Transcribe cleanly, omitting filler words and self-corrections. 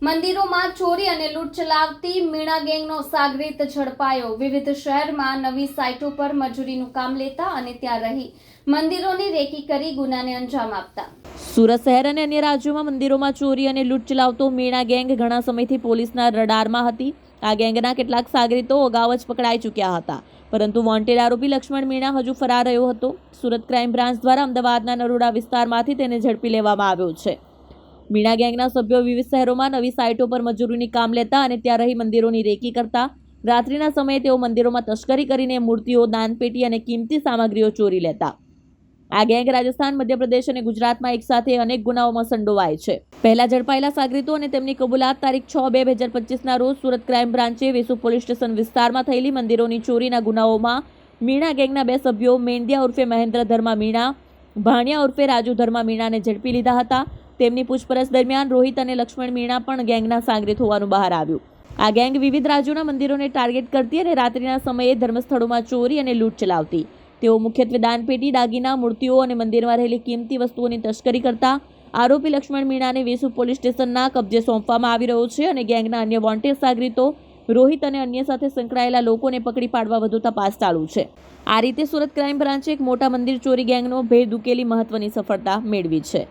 મંદિરોમાં ચોરી અને લૂંટ ચલાવતી મીણા ગેંગનો સાગરીત ઝડપાયો। વિવિધ શહેરમાં નવી સાઇટો પર મજૂરીનું કામ લેતા અને ત્યાં રહી મંદિરોની રેકી કરી ગુનાને અંજામ આપતા। સુરત શહેર અને અન્ય રાજ્યોમાં મંદિરોમાં ચોરી અને લૂંટ ચલાવતો મીણા ગેંગ ઘણા સમયથી પોલીસના રડારમાં હતી। આ ગેંગના કેટલાક સાગરીતો અગાઉ જ પકડાઈ ચૂક્યા હતા, પરંતુ વોન્ટેડ આરોપી લક્ષ્મણ મીણા હજુ ફરાર રહ્યો હતો। સુરત ક્રાઇમ બ્રાન્ચ દ્વારા અમદાવાદના નરોડા વિસ્તારમાંથી તેને ઝડપી લેવામાં આવ્યો છે। મીણા ગેંગના સભ્યો વિવિધ શહેરોમાં નવી સાઇટો પર મજૂરીની કામ લેતા અને ત્યાં રહી મંદિરોની રેકી કરતા। રાત્રિના સમયે તેઓ મંદિરોમાં તસ્કરી કરીને મૂર્તિઓ, દાનપેટી અને કિંમતી સામગ્રીઓ ચોરી લેતા। આ ગેંગ રાજસ્થાન, મધ્યપ્રદેશ અને ગુજરાતમાં એકસાથે અનેક ગુનાઓમાં સંડોવાય છે। પહેલા ઝડપાયેલા સાગરીતો અને તેમની કબૂલાત તારીખ 6/2/2025ના રોજ સુરત ક્રાઇમ બ્રાન્ચે વેસુ પોલીસ સ્ટેશન વિસ્તારમાં થયેલી મંદિરોની ચોરીના ગુનાઓમાં મીણા ગેંગના 2 સભ્યો મેંડિયા ઉર્ફે મહેન્દ્ર ધર્મા મીણા, ભાણિયા ઉર્ફે રાજુ ધર્મા મીણાને ઝડપી લીધા હતા। તેમની પૂછપરછ દરમિયાન રોહિત અને લક્ષ્મણ મીણા પણ ગેંગના સાગરીત હોવાનું બહાર આવ્યું। આ ગેંગ વિવિધ રાજ્યોના મંદિરોને ટાર્ગેટ કરતી અને રાત્રિના સમયે ધર્મસ્થળોમાં ચોરી અને લૂંટ ચલાવતી। તેઓ મુખ્યત્વે દાનપેટી, દાગીના, મૂર્તિઓ અને મંદિરમાં રહેલી કિંમતી વસ્તુઓની તસ્કરી કરતા। આરોપી લક્ષ્મણ મીણાને વેસુ પોલીસ સ્ટેશનના કબજે સોંપવામાં આવી રહ્યો છે અને ગેંગના અન્ય વોન્ટેડ સાગરીતો રોહિત અને અન્ય સાથે સંકળાયેલા લોકોને પકડી પાડવા વધુ તપાસ ચાલુ છે। આ રીતે સુરત ક્રાઇમ બ્રાન્ચે એક મોટા મંદિર ચોરી ગેંગનો ભેદ ઉકેલી મહત્વની સફળતા મેળવી છે।